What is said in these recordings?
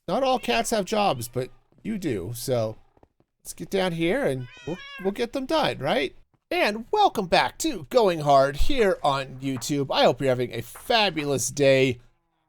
Not all cats have jobs, but you do. So let's get down here and we'll get them done, right? And welcome back to Going Hard here on YouTube. I hope you're having a fabulous day.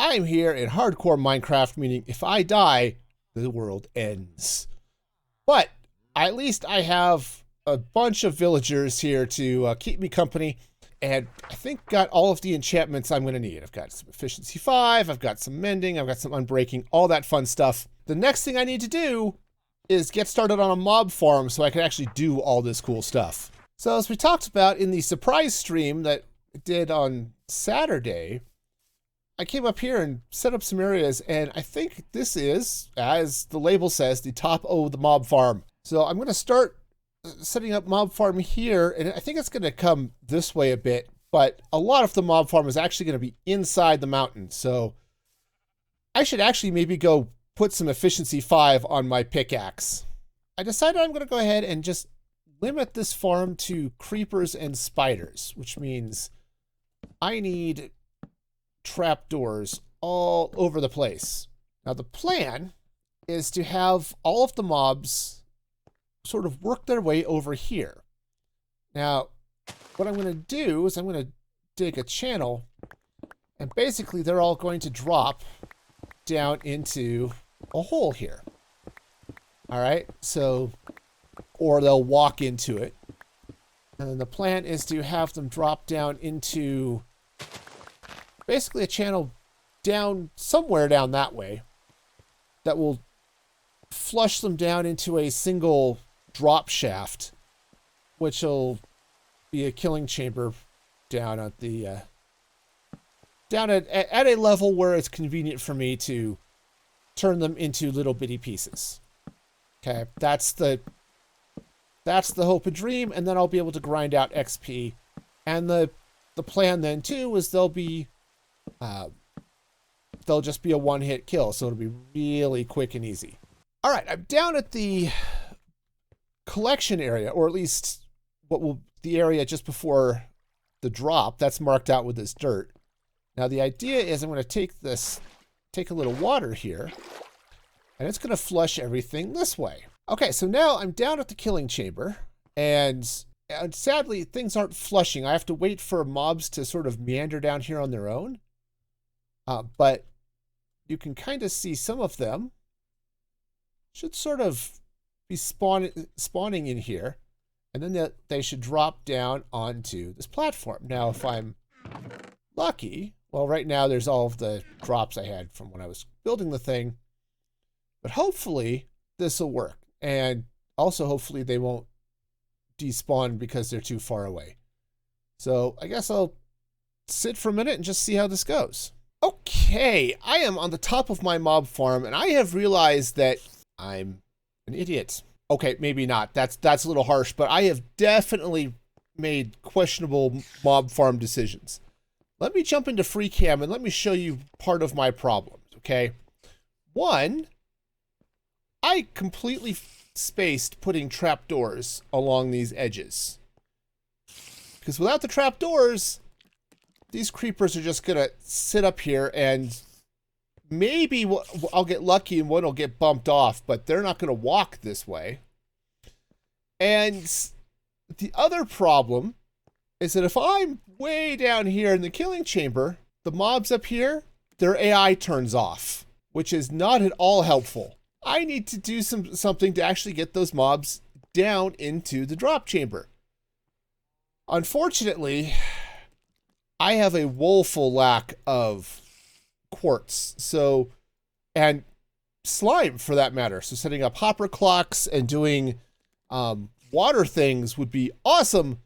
I'm here in hardcore Minecraft, meaning if I die, the world ends. But at least I have a bunch of villagers here to keep me company. And I think got all of the enchantments I'm going to need. I've got some efficiency 5, I've got some mending, I've got some unbreaking, all that fun stuff. The next thing I need to do is get started on a mob farm so I can actually do all this cool stuff. So as we talked about in the surprise stream that I did on Saturday, I came up here and set up some areas, and I think this is, as the label says, the top of the mob farm. So I'm going to start setting up mob farm here, and I think it's going to come this way a bit, but a lot of the mob farm is actually going to be inside the mountain. So I should actually maybe go put some efficiency 5 on my pickaxe. I decided I'm going to go ahead and just limit this farm to creepers and spiders, which means I need trapdoors all over the place. Now the plan is to have all of the mobs sort of work their way over here. Now, what I'm going to do is I'm going to dig a channel, and basically they're all going to drop down into a hole here. All right, so, or they'll walk into it. And then the plan is to have them drop down into basically a channel down somewhere down that way that will flush them down into a single drop shaft, which will be a killing chamber down at the at a level where it's convenient for me to turn them into little bitty pieces. Okay, that's the hope and dream, and then I'll be able to grind out XP. And the plan then too is they'll just be a one-hit kill, so it'll be really quick and easy. All right, I'm down at the collection area, or at least the area just before the drop. That's marked out with this dirt. Now the idea is I'm going to take a little water here, and it's going to flush everything this way. Okay, so now I'm down at the killing chamber, and sadly things aren't flushing. I have to wait for mobs to sort of meander down here on their own. But you can kind of see some of them should sort of be spawning in here, and then they should drop down onto this platform. Now, if I'm lucky, well, right now there's all of the drops I had from when I was building the thing, but hopefully this will work, and also hopefully they won't despawn because they're too far away. So I guess I'll sit for a minute and just see how this goes. Okay, I am on the top of my mob farm, and I have realized that I'm an idiot. Okay, maybe not. That's a little harsh, but I have definitely made questionable mob farm decisions. Let me jump into free cam and let me show you part of my problems, okay? One, I completely spaced putting trapdoors along these edges. Because without the trapdoors, these creepers are just gonna sit up here, and maybe I'll get lucky and one will get bumped off, but they're not gonna walk this way. And the other problem is that if I'm way down here in the killing chamber, the mobs up here, their AI turns off, which is not at all helpful. I need to do something to actually get those mobs down into the drop chamber. Unfortunately, I have a woeful lack of quartz, and slime for that matter. So setting up hopper clocks and doing water things would be awesome,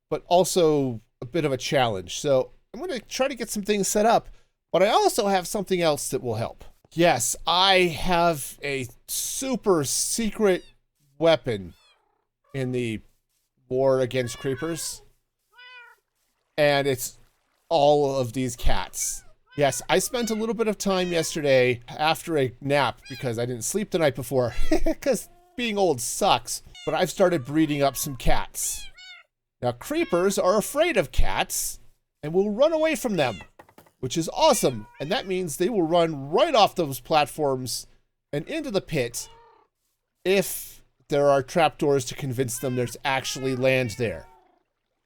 but also a bit of a challenge. So I'm going to try to get some things set up, but I also have something else that will help. Yes, I have a super secret weapon in the war against creepers, and it's all of these cats. Yes, I spent a little bit of time yesterday after a nap because I didn't sleep the night before because being old sucks, but I've started breeding up some cats. Now, creepers are afraid of cats and will run away from them, which is awesome. And that means they will run right off those platforms and into the pit if there are trapdoors to convince them there's actually land there.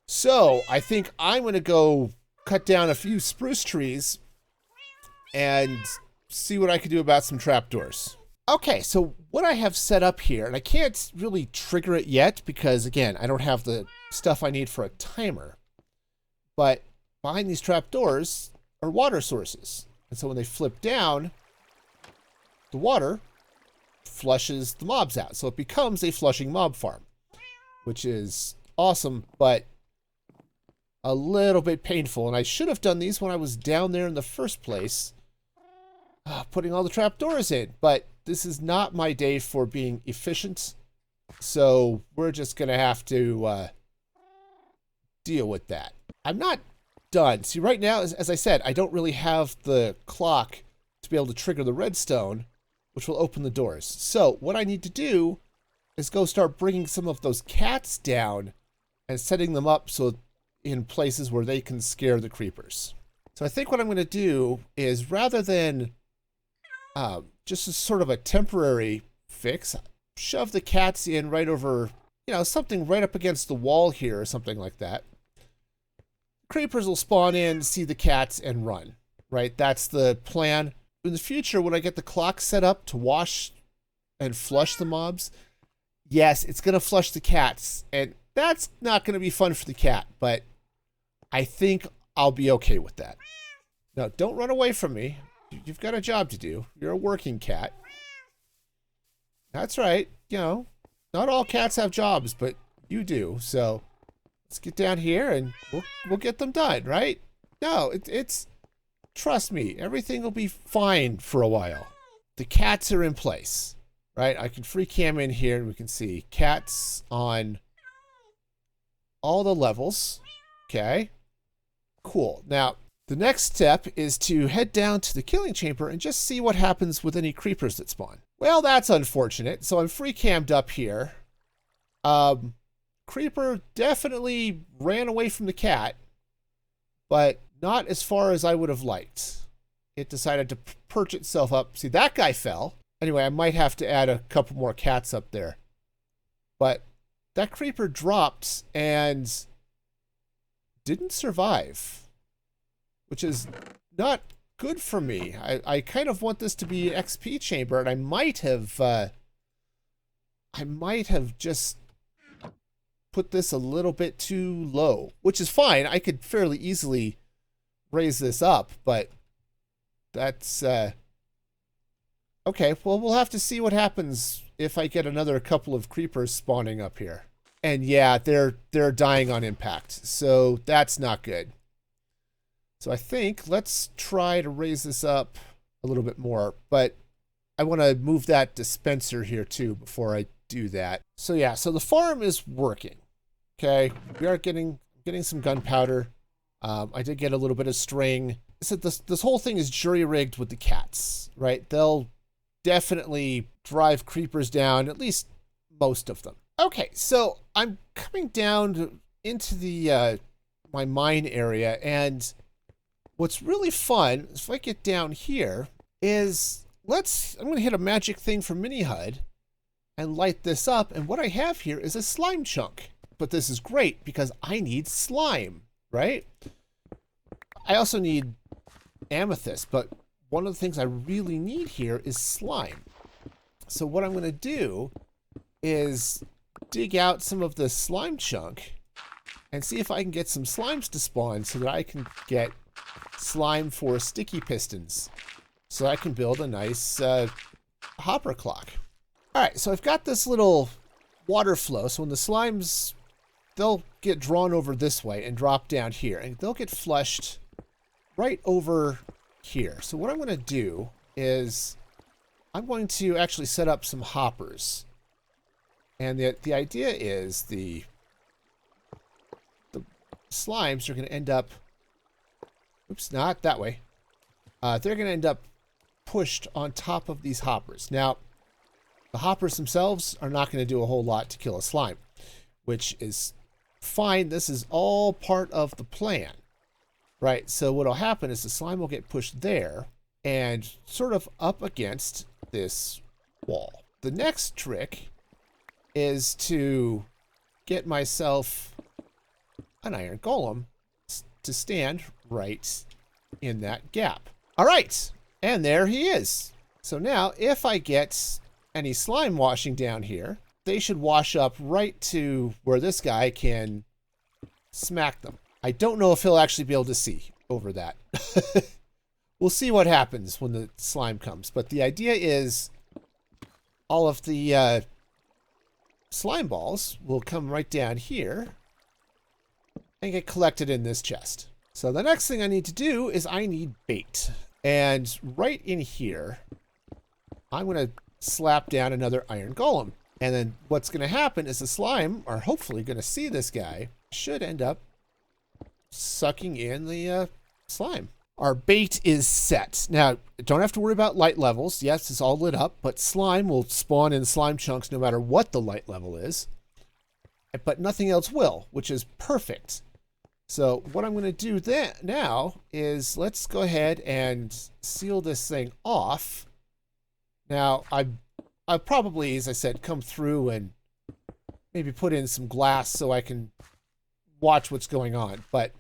So I think I'm going to go cut down a few spruce trees and see what I can do about some trapdoors. Okay, so what I have set up here, and I can't really trigger it yet because, again, I don't have the stuff I need for a timer. But behind these trapdoors are water sources. And so when they flip down, the water flushes the mobs out. So it becomes a flushing mob farm, which is awesome, but a little bit painful. And I should have done these when I was down there in the first place, putting all the trapdoors in. But this is not my day for being efficient. So we're just going to have to deal with that. I'm not done. See, right now, as I said, I don't really have the clock to be able to trigger the redstone, which will open the doors. So what I need to do is go start bringing some of those cats down and setting them up so in places where they can scare the creepers. So I think what I'm going to do is, rather than just as sort of a temporary fix, shove the cats in right over, something right up against the wall here or something like that. Creepers will spawn in, see the cats, and run, right? That's the plan. In the future, when I get the clock set up to wash and flush the mobs, yes, it's going to flush the cats, and that's not going to be fun for the cat, but I think I'll be okay with that. Now, don't run away from me. You've got a job to do. You're a working cat. That's right. Not all cats have jobs, but you do, so let's get down here and we'll get them done, right? No, it's trust me, everything will be fine for a while. The cats are in place, right? I can free cam in here and we can see cats on all the levels. Okay, cool. Now, the next step is to head down to the killing chamber and just see what happens with any creepers that spawn. Well, that's unfortunate. So I'm free cammed up here. Creeper definitely ran away from the cat, but not as far as I would have liked. It decided to perch itself up. See, that guy fell. Anyway, I might have to add a couple more cats up there. But that creeper dropped and didn't survive, which is not good for me. I kind of want this to be an XP chamber, and I might have just put this a little bit too low, which is fine. I could fairly easily raise this up, but that's okay. Well, we'll have to see what happens if I get another couple of creepers spawning up here. And yeah, they're dying on impact, so that's not good. So I think let's try to raise this up a little bit more, but I want to move that dispenser here too before I do that. So yeah, so the farm is working. Okay, we are getting some gunpowder. I did get a little bit of string. So this whole thing is jury-rigged with the cats, right? They'll definitely drive creepers down, at least most of them. Okay, so I'm coming down into the my mine area, and what's really fun, if I get down here, is I'm going to hit a magic thing from Mini HUD and light this up, and what I have here is a slime chunk. But this is great because I need slime, right? I also need amethyst, but one of the things I really need here is slime. So what I'm going to do is dig out some of the slime chunk and see if I can get some slimes to spawn so that I can get slime for sticky pistons, so I can build a nice hopper clock. All right, so I've got this little water flow, so when the slimes, they'll get drawn over this way and drop down here, and they'll get flushed right over here. So what I'm going to do is I'm going to actually set up some hoppers, and the idea is the slimes are going to end up, oops, not that way. They're going to end up pushed on top of these hoppers. Now, the hoppers themselves are not going to do a whole lot to kill a slime, which is fine. This is all part of the plan, right? So what'll happen is the slime will get pushed there and sort of up against this wall. The next trick is to get myself an iron golem to stand right in that gap. All right, and there he is. So now if I get any slime washing down here, they should wash up right to where this guy can smack them. I don't know if he'll actually be able to see over that. We'll see what happens when the slime comes. But the idea is all of the slime balls will come right down here and get collected in this chest. So the next thing I need to do is I need bait. And right in here, I'm going to slap down another iron golem. And then what's going to happen is the slime are hopefully going to see this guy, should end up sucking in the slime. Our bait is set. Now, don't have to worry about light levels. Yes, it's all lit up, but slime will spawn in slime chunks no matter what the light level is. But nothing else will, which is perfect. So what I'm going to do now is let's go ahead and seal this thing off. Now, I probably, as I said, come through and maybe put in some glass so I can watch what's going on. But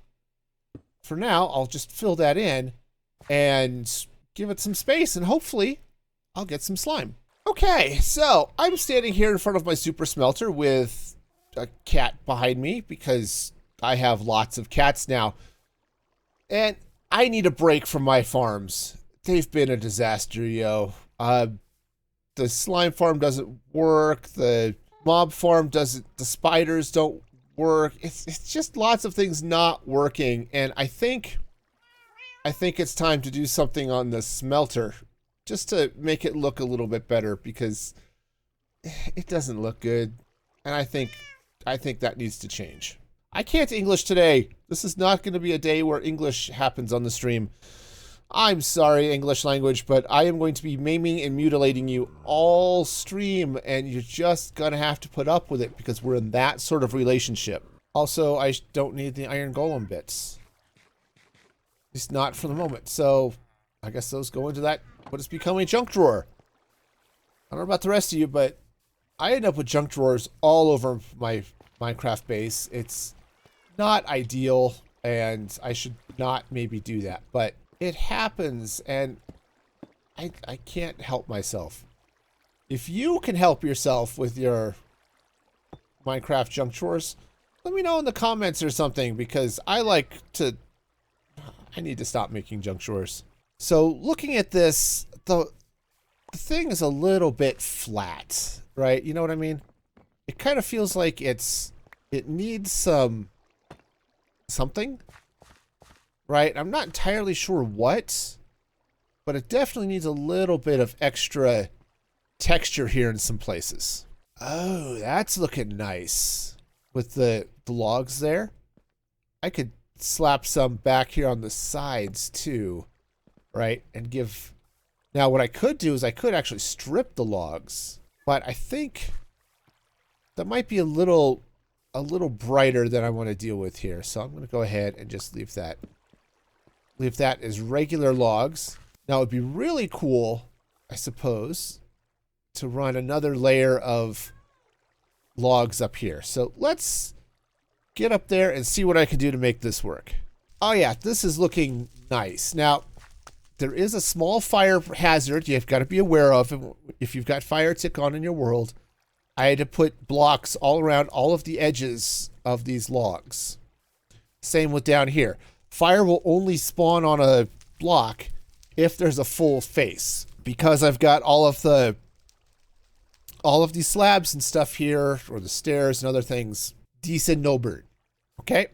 for now, I'll just fill that in and give it some space, and hopefully I'll get some slime. Okay, so I'm standing here in front of my super smelter with a cat behind me because I have lots of cats now. And I need a break from my farms. They've been a disaster, yo. The slime farm doesn't work. The mob farm doesn't. The spiders don't work. It's just lots of things not working. And I think it's time to do something on the smelter just to make it look a little bit better because it doesn't look good. And I think that needs to change. I can't English today. This is not going to be a day where English happens on the stream. I'm sorry, English language, but I am going to be maiming and mutilating you all stream, and you're just going to have to put up with it because we're in that sort of relationship. Also, I don't need the iron golem bits. At least not for the moment. So I guess those go into that, what is becoming junk drawer. I don't know about the rest of you, but I end up with junk drawers all over my Minecraft base. It's not ideal, and I should not maybe do that, but it happens, and I can't help myself. If you can help yourself with your Minecraft junk drawers, let me know in the comments or something, because I need to stop making junk drawers. So looking at this, the thing is a little bit flat, right? You know what I mean? It kind of feels like it needs something, right? I'm not entirely sure what, but it definitely needs a little bit of extra texture here in some places. Oh, that's looking nice with the logs there. I could slap some back here on the sides too, right? And give... Now what I could do is I could actually strip the logs, but I think that might be a little brighter than I want to deal with here. So I'm going to go ahead and just leave that as regular logs. Now it'd be really cool, I suppose, to run another layer of logs up here. So let's get up there and see what I can do to make this work. Oh yeah, this is looking nice. Now, there is a small fire hazard you've got to be aware of if you've got fire tick on in your world. I had to put blocks all around all of the edges of these logs. Same with down here. Fire will only spawn on a block if there's a full face. Because I've got all of these slabs and stuff here, or the stairs and other things, decent no burn. Okay?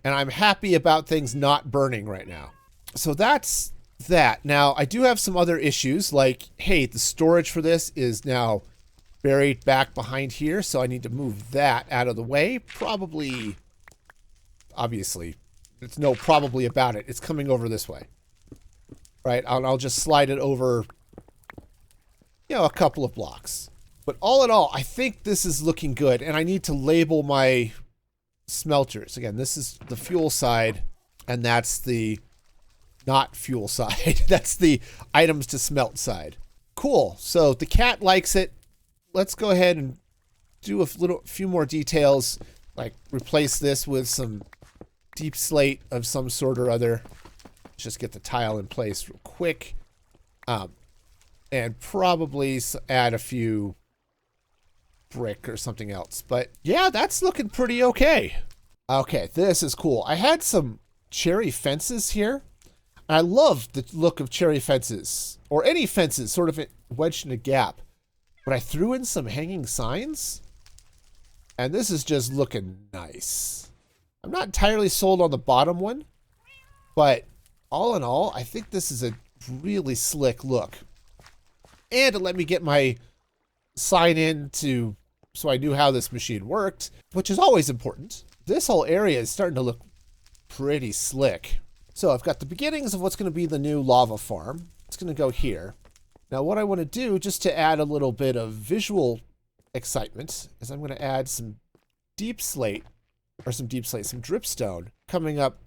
And I'm happy about things not burning right now. So that's that. Now, I do have some other issues, like, hey, the storage for this is now buried back behind here, so I need to move that out of the way. Probably, obviously, there's no probably about it. It's coming over this way. Right? I'll just slide it over, a couple of blocks. But all in all, I think this is looking good, and I need to label my smelters. Again, this is the fuel side, and that's the not fuel side. That's the items to smelt side. cool. So the cat likes it. Let's go ahead and do a few more details, like replace this with some deep slate of some sort or other. Let's just get the tile in place real quick. And probably add a few brick or something else. But yeah, that's looking pretty okay. Okay, this is cool. I had some cherry fences here. I love the look of cherry fences, or any fences sort of wedged in a gap. But I threw in some hanging signs, and this is just looking nice. I'm not entirely sold on the bottom one, but all in all, I think this is a really slick look. And it let me get my sign in so I knew how this machine worked, which is always important. This whole area is starting to look pretty slick. So I've got the beginnings of what's going to be the new lava farm. It's going to go here. Now what I want to do, just to add a little bit of visual excitement, is I'm going to add some dripstone coming up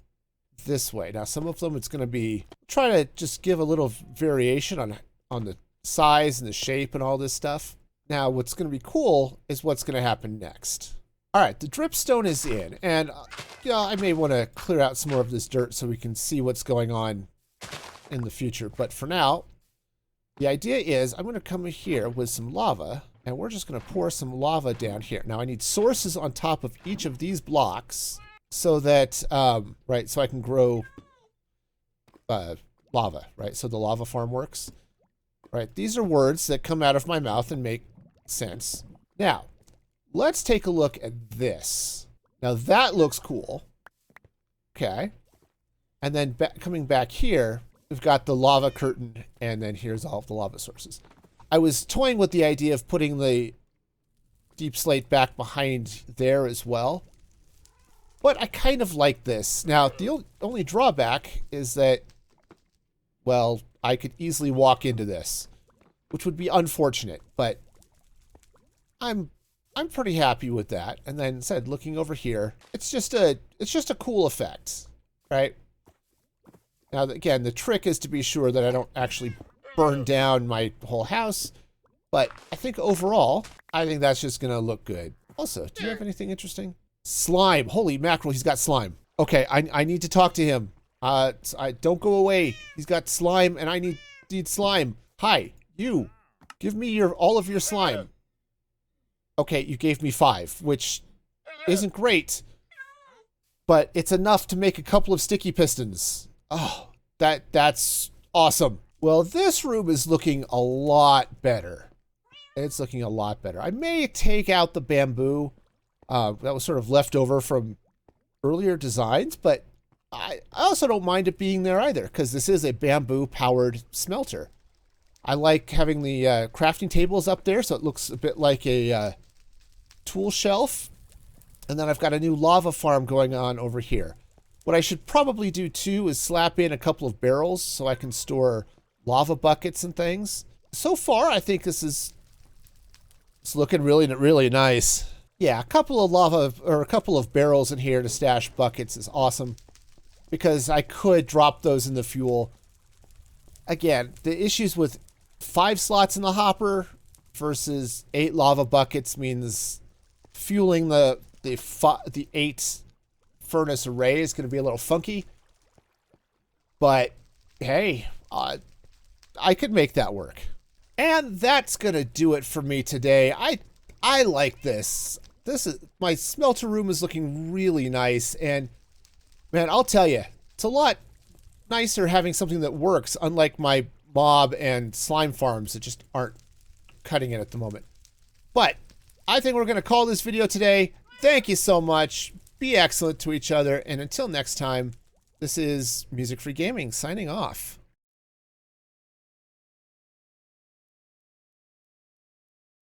this way. Now some of them it's going to be, try to just give a little variation on the size and the shape and all this stuff. Now what's going to be cool is what's going to happen next. All right, the dripstone is in, and I may want to clear out some more of this dirt so we can see what's going on in the future. But for now, the idea is I'm going to come here with some lava, and we're just going to pour some lava down here. Now I need sources on top of each of these blocks so that, right, so I can grow lava, right? So the lava farm works. Right, these are words that come out of my mouth and make sense. Now, let's take a look at this. Now that looks cool. Okay. And then coming back here, we've got the lava curtain, and then here's all of the lava sources. I was toying with the idea of putting the deep slate back behind there as well. But I kind of like this. Now, the only drawback is that, well, I could easily walk into this, which would be unfortunate, but I'm pretty happy with that. And then looking over here, it's just a cool effect, right? Now, again, the trick is to be sure that I don't actually burn down my whole house, but I think overall, I think that's just gonna look good. Also, do you have anything interesting? Slime, holy mackerel, he's got slime. Okay, I need to talk to him. Don't go away. He's got slime, and I need slime. Hi, you. Give me all of your slime. Okay, you gave me 5, which isn't great, but it's enough to make a couple of sticky pistons. Oh, that's awesome. Well, this room is looking a lot better. It's looking a lot better. I may take out the bamboo that was sort of left over from earlier designs, but I also don't mind it being there either, because this is a bamboo-powered smelter. I like having the crafting tables up there, so it looks a bit like a tool shelf. And then I've got a new lava farm going on over here. What I should probably do, too, is slap in a couple of barrels so I can store lava buckets and things. So far, I think it's looking really, really nice. Yeah, a couple of barrels in here to stash buckets is awesome, because I could drop those in the fuel. Again, the issues with 5 slots in the hopper versus 8 lava buckets means fueling the 8 furnace array is going to be a little funky. But hey, I could make that work. And that's going to do it for me today. I like this. My smelter room is looking really nice, and man, I'll tell you, it's a lot nicer having something that works, unlike my mob and slime farms that just aren't cutting it at the moment. But I think we're going to call this video today. Thank you so much. Be excellent to each other. And until next time, this is Music Free Gaming signing off.